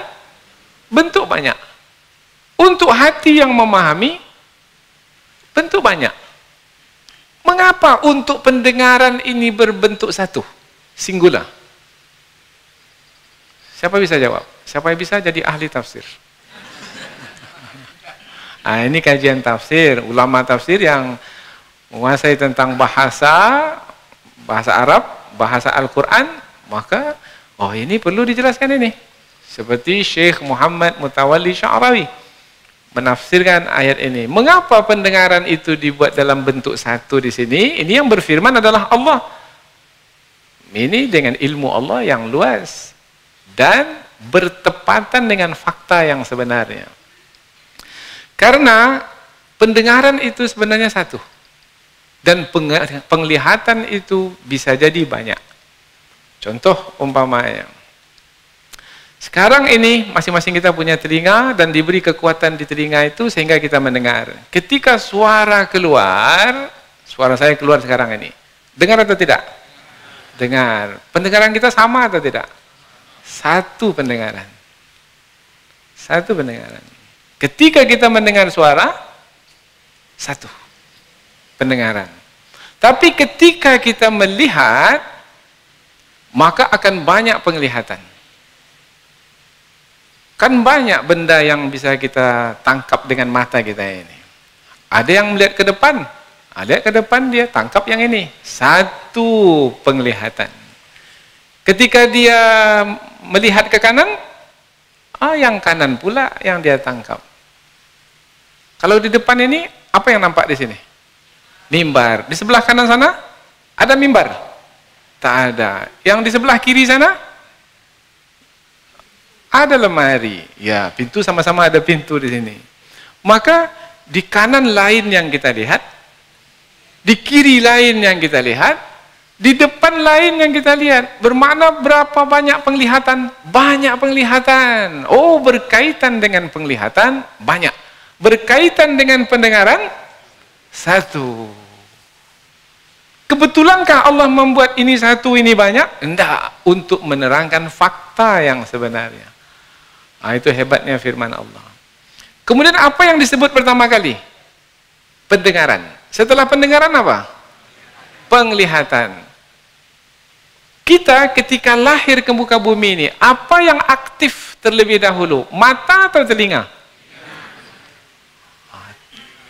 bentuk banyak. Untuk hati yang memahami, bentuk banyak. Mengapa untuk pendengaran ini berbentuk satu? Singular. Siapa bisa jawab? Siapa yang bisa jadi ahli tafsir? Nah, ini kajian tafsir, ulama tafsir yang menguasai tentang bahasa Arab, bahasa Al-Quran, maka ini perlu dijelaskan ini. Seperti Syekh Muhammad Mutawalli Sya'rawi menafsirkan ayat ini. Mengapa pendengaran itu dibuat dalam bentuk satu di sini? Ini yang berfirman adalah Allah. Ini dengan ilmu Allah yang luas dan bertepatan dengan fakta yang sebenarnya. Karena pendengaran itu sebenarnya satu. Dan penglihatan itu bisa jadi banyak. Contoh umpamanya. Sekarang ini masing-masing kita punya telinga dan diberi kekuatan di telinga itu sehingga kita mendengar. Ketika suara keluar, suara saya keluar sekarang ini. Dengar atau tidak? Dengar. Pendengaran kita sama atau tidak? Satu pendengaran. Satu pendengaran. Ketika kita mendengar suara, satu pendengaran. Tapi ketika kita melihat, maka akan banyak penglihatan. Kan banyak benda yang bisa kita tangkap dengan mata kita ini. Ada yang melihat ke depan, lihat ke depan dia tangkap yang ini. Satu penglihatan. Ketika dia melihat ke kanan, yang kanan pula yang dia tangkap. Kalau di depan ini, apa yang nampak di sini? Mimbar. Di sebelah kanan sana, ada mimbar? Tak ada. Yang di sebelah kiri sana, ada lemari. Ya, pintu sama-sama ada pintu di sini. Maka, di kanan lain yang kita lihat, di kiri lain yang kita lihat, di depan lain yang kita lihat. Bermakna berapa banyak penglihatan? Banyak penglihatan. Oh, berkaitan dengan penglihatan, banyak. Berkaitan dengan pendengaran, satu. Kebetulankah Allah membuat ini satu, ini banyak? Tidak. Untuk menerangkan fakta yang sebenarnya. Itu hebatnya firman Allah. Kemudian apa yang disebut pertama kali? Pendengaran. Setelah pendengaran apa? Penglihatan. Kita ketika lahir ke muka bumi ini, apa yang aktif terlebih dahulu? Mata atau telinga?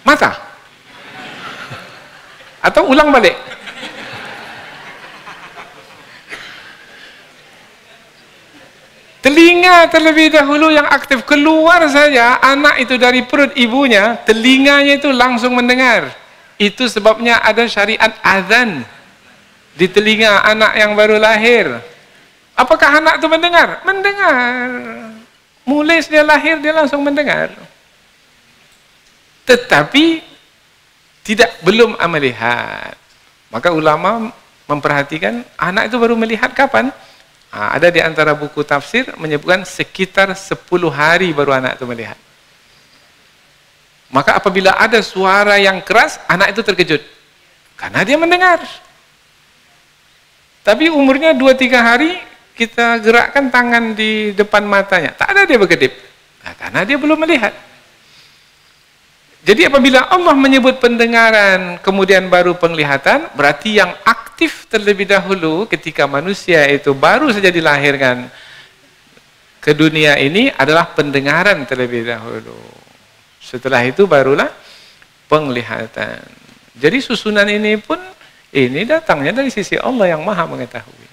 Mata? Atau ulang balik? Telinga terlebih dahulu yang aktif. Keluar saja anak itu dari perut ibunya, telinganya itu langsung mendengar. Itu sebabnya ada syariat azan di telinga anak yang baru lahir. Apakah anak itu mendengar? Mendengar. Mulai dia lahir dia langsung mendengar. Tetapi belum melihat. Maka ulama memperhatikan anak itu baru melihat kapan? Ada di antara buku tafsir menyebutkan sekitar 10 hari baru anak itu melihat. Maka apabila ada suara yang keras, anak itu terkejut. Karena dia mendengar. Tapi umurnya 2-3 hari, kita gerakkan tangan di depan matanya. Tak ada dia berkedip. Karena dia belum melihat. Jadi apabila Allah menyebut pendengaran, kemudian baru penglihatan, berarti yang aktif terlebih dahulu ketika manusia itu baru saja dilahirkan ke dunia ini adalah pendengaran terlebih dahulu. Setelah itu barulah penglihatan. Jadi susunan ini pun, ini datangnya dari sisi Allah yang maha mengetahui.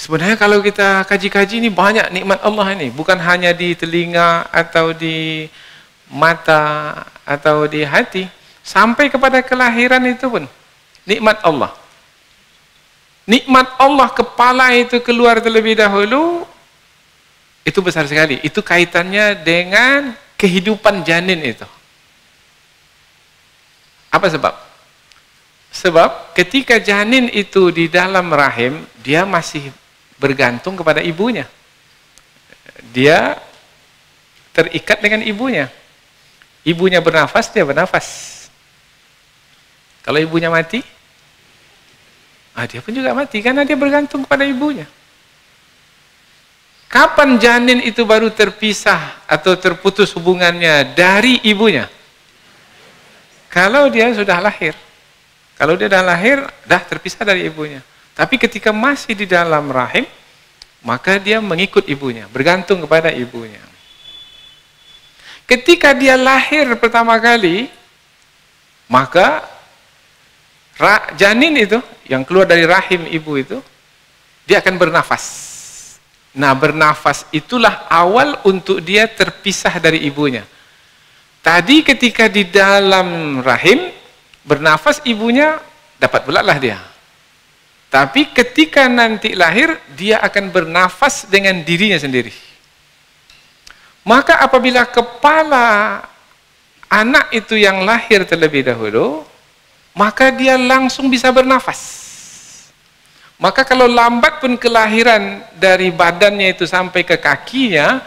Sebenarnya kalau kita kaji-kaji ini banyak nikmat Allah ini, bukan hanya di telinga atau di mata atau di hati, sampai kepada kelahiran itu pun nikmat Allah. Nikmat Allah kepala itu keluar terlebih dahulu, itu besar sekali. Itu kaitannya dengan kehidupan janin itu. Apa sebab? Sebab ketika janin itu di dalam rahim, dia masih bergantung kepada ibunya. Dia terikat dengan ibunya. Ibunya bernafas, dia bernafas. Kalau ibunya mati, dia pun juga mati karena dia bergantung kepada ibunya. Kapan janin itu baru terpisah atau terputus hubungannya dari ibunya? Kalau dia sudah lahir. Kalau dia sudah lahir, dah terpisah dari ibunya. Tapi ketika masih di dalam rahim, maka dia mengikut ibunya, bergantung kepada ibunya. Ketika dia lahir pertama kali, maka janin itu, yang keluar dari rahim ibu itu, dia akan bernafas. Nah, bernafas itulah awal untuk dia terpisah dari ibunya. Tadi ketika di dalam rahim, bernafas ibunya, dapat pula lah dia. Tapi ketika nanti lahir, dia akan bernafas dengan dirinya sendiri. Maka apabila kepala anak itu yang lahir terlebih dahulu, maka dia langsung bisa bernafas. Maka kalau lambat pun kelahiran dari badannya itu sampai ke kakinya,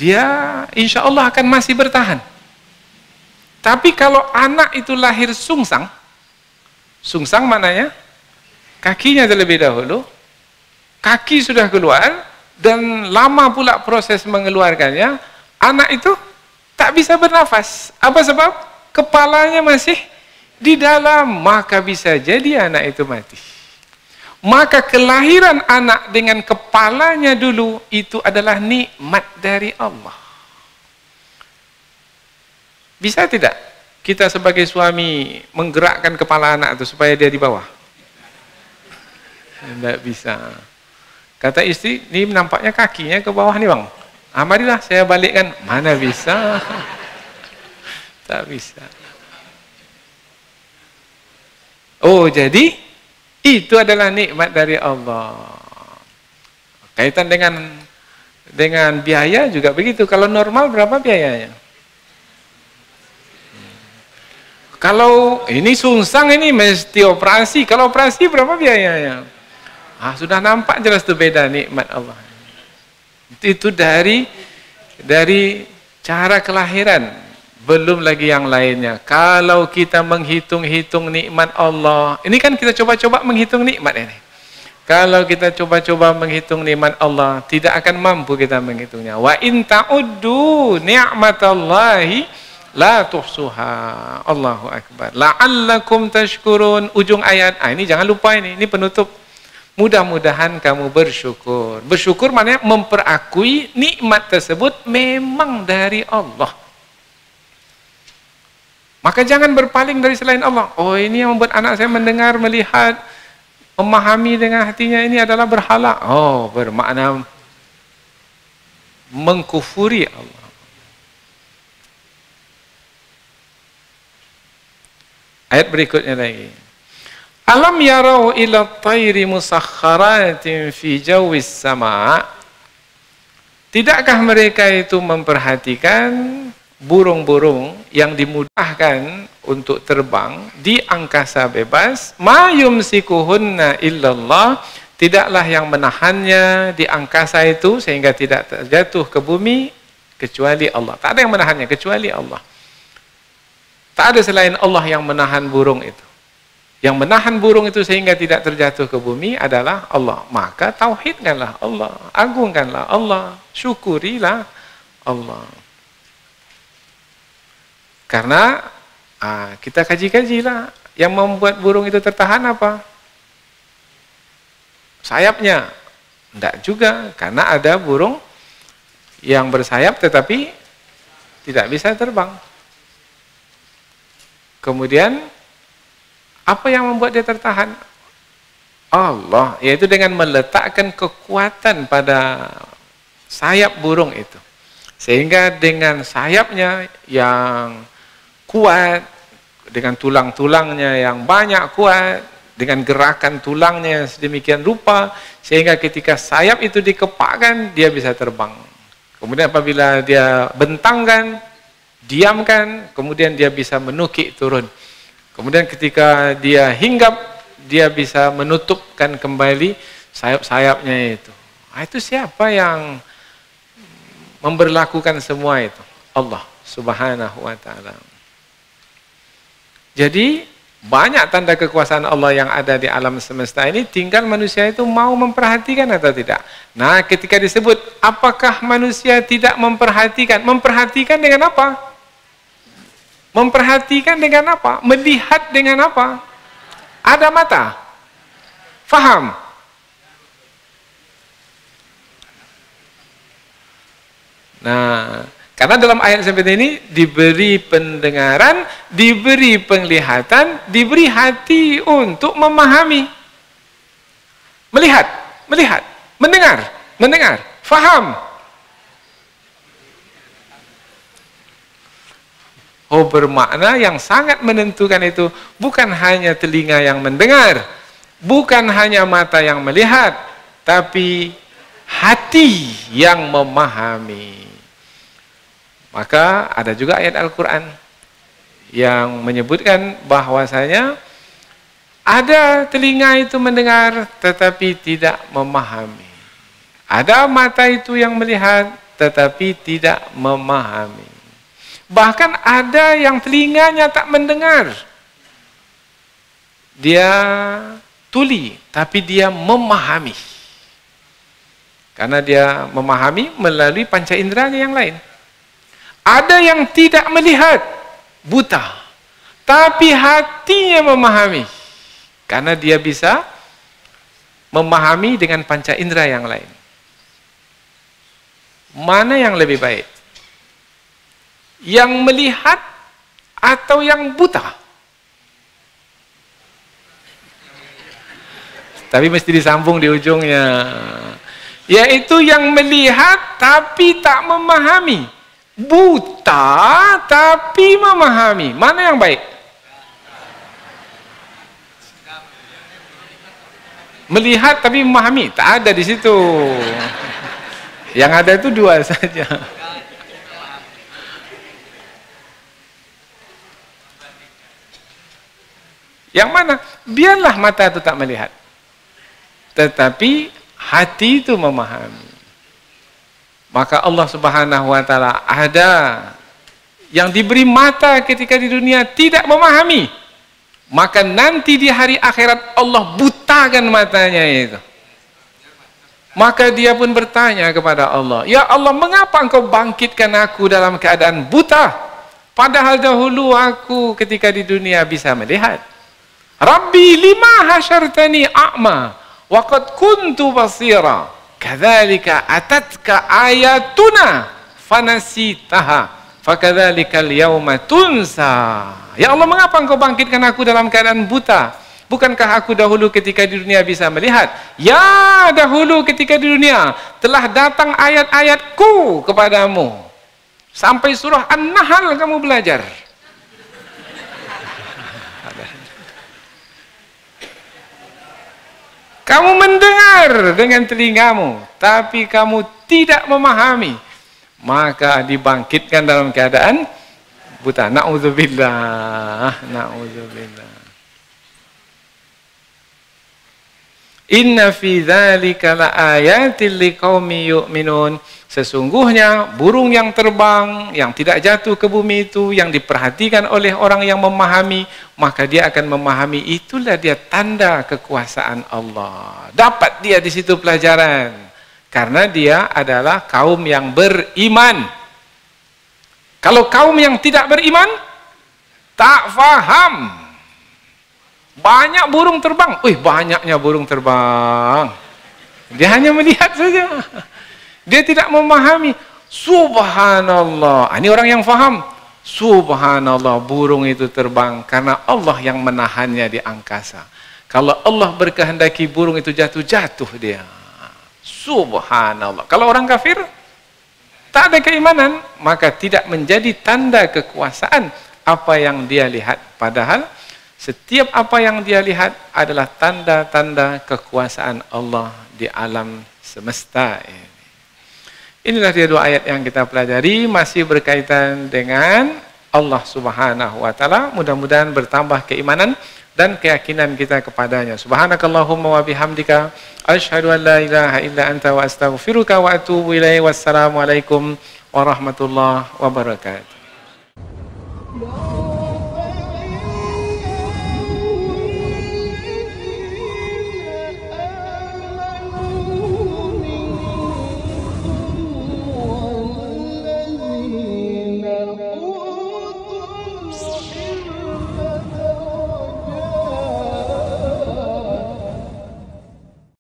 dia insya Allah akan masih bertahan. Tapi kalau anak itu lahir sungsang, sungsang mananya? Kakinya terlebih dahulu, kaki sudah keluar, dan lama pula proses mengeluarkannya, anak itu tak bisa bernafas. Apa sebab? Kepalanya masih di dalam, maka bisa jadi anak itu mati. Maka kelahiran anak dengan kepalanya dulu, itu adalah nikmat dari Allah. Bisa tidak kita sebagai suami menggerakkan kepala anak itu supaya dia di bawah? Tidak bisa. Kata istri, ini nampaknya kakinya ke bawah nih bang. Marilah saya balikkan. Mana bisa. Tak bisa. Oh, jadi itu adalah nikmat dari Allah. Kaitan dengan biaya juga begitu. Kalau normal berapa biayanya? Kalau ini sungsang, ini mesti operasi. Kalau operasi berapa biayanya? Sudah nampak jelas itu beda nikmat Allah. Itu dari cara kelahiran, belum lagi yang lainnya. Kalau kita menghitung-hitung nikmat Allah, ini kan kita coba-coba menghitung nikmat ini. Kalau kita coba-coba menghitung nikmat Allah, tidak akan mampu kita menghitungnya. Wa in ta'uddu ni'matallahi la tuhsuha. Allahu akbar. La'allakum tashkurun. Ujung ayat. Ini jangan lupa ini penutup. Mudah-mudahan kamu bersyukur. Bersyukur maknanya memperakui nikmat tersebut memang dari Allah. Maka jangan berpaling dari selain Allah. Oh, ini yang membuat anak saya mendengar, melihat, memahami dengan hatinya ini adalah berhala. Oh, bermakna mengkufuri Allah. Ayat berikutnya lagi. Alam yarau ila tayri musakhkharatin fi jawis sama'. Tidakkah mereka itu memperhatikan burung-burung yang dimudahkan untuk terbang di angkasa bebas? Ma yumsikuhunna illallah. Tidaklah yang menahannya di angkasa itu sehingga tidak terjatuh ke bumi kecuali Allah. Tak ada yang menahannya kecuali Allah. Tak ada selain Allah yang menahan burung itu. Yang menahan burung itu sehingga tidak terjatuh ke bumi adalah Allah. Maka tauhidkanlah Allah, agungkanlah Allah, syukurilah Allah. Karena kita kaji-kajilah yang membuat burung itu tertahan apa? Sayapnya. Tidak juga, karena ada burung yang bersayap tetapi tidak bisa terbang. Kemudian apa yang membuat dia tertahan? Allah, yaitu dengan meletakkan kekuatan pada sayap burung itu. Sehingga dengan sayapnya yang kuat, dengan tulang-tulangnya yang banyak kuat, dengan gerakan tulangnya yang sedemikian rupa, sehingga ketika sayap itu dikepakkan, dia bisa terbang. Kemudian apabila dia bentangkan, diamkan, kemudian dia bisa menukik turun. Kemudian ketika dia hinggap, dia bisa menutupkan kembali sayap-sayapnya itu. Nah, itu siapa yang memberlakukan semua itu? Allah Subhanahu wa ta'ala. Jadi banyak tanda kekuasaan Allah yang ada di alam semesta ini, tinggal manusia itu mau memperhatikan atau tidak. Nah, ketika disebut apakah manusia tidak memperhatikan? Memperhatikan dengan apa? Memperhatikan dengan apa? Melihat dengan apa? Ada mata. Faham? Nah, karena dalam ayat seperti ini diberi pendengaran, diberi penglihatan, diberi hati untuk memahami. Melihat, melihat, mendengar, mendengar, faham. Oh, bermakna yang sangat menentukan itu bukan hanya telinga yang mendengar, bukan hanya mata yang melihat, tapi hati yang memahami. Maka ada juga ayat Al-Quran yang menyebutkan bahwasanya ada telinga itu mendengar tetapi tidak memahami. Ada mata itu yang melihat tetapi tidak memahami. Bahkan ada yang telinganya tak mendengar. Dia tuli tapi dia memahami. Karena dia memahami melalui panca inderanya yang lain. Ada yang tidak melihat, buta, tapi hatinya memahami. Karena dia bisa memahami dengan panca indera yang lain. Mana yang lebih baik? Yang melihat atau yang buta? Tapi mesti disambung di ujungnya. Yaitu yang melihat tapi tak memahami. Buta tapi memahami. Mana yang baik? Melihat tapi memahami. Tak ada di situ. Yang ada itu dua saja. Yang mana? Biarlah mata itu tak melihat, tetapi hati itu memahami. Maka Allah Subhanahu wa ta'ala ada yang diberi mata ketika di dunia tidak memahami, maka nanti di hari akhirat Allah butakan matanya itu. Maka dia pun bertanya kepada Allah, ya Allah, mengapa engkau bangkitkan aku dalam keadaan buta, padahal dahulu aku ketika di dunia bisa melihat. Rabbi lima hasyartani a'ma wa qad kuntu basira. Kadzalika atatka ayatuna fanasitaha fakadzalikal yauma tunsa. Ya Allah, mengapa engkau bangkitkan aku dalam keadaan buta? Bukankah aku dahulu ketika di dunia bisa melihat? Ya, dahulu ketika di dunia telah datang ayat-ayatku kepadamu. Sampai surah An-Nahl kamu belajar. Kamu mendengar dengan telingamu, tapi kamu tidak memahami. Maka dibangkitkan dalam keadaan buta. Na'udzubillah. Na'udzubillah. Inna fi dzalika laayatil liqaumin yu'minun. Sesungguhnya burung yang terbang, yang tidak jatuh ke bumi itu, yang diperhatikan oleh orang yang memahami, maka dia akan memahami. Itulah dia tanda kekuasaan Allah. Dapat dia di situ pelajaran, karena dia adalah kaum yang beriman. Kalau kaum yang tidak beriman, tak faham. Banyak burung terbang, banyaknya burung terbang. Dia hanya melihat saja. Dia tidak memahami. Subhanallah. Ini orang yang faham. Subhanallah, burung itu terbang karena Allah yang menahannya di angkasa. Kalau Allah berkehendaki burung itu jatuh dia. Subhanallah. Kalau orang kafir tak ada keimanan, maka tidak menjadi tanda kekuasaan apa yang dia lihat. Padahal setiap apa yang dia lihat adalah tanda-tanda kekuasaan Allah di alam semesta ini. Inilah dia dua ayat yang kita pelajari, masih berkaitan dengan Allah Subhanahu wa taala. Mudah-mudahan bertambah keimanan dan keyakinan kita kepadanya. Subhanakallahumma wa bihamdika asyhadu an la ilaha illa anta wa astaghfiruka wa atubu ilaik. Wassalamualaikum warahmatullahi wabarakatuh.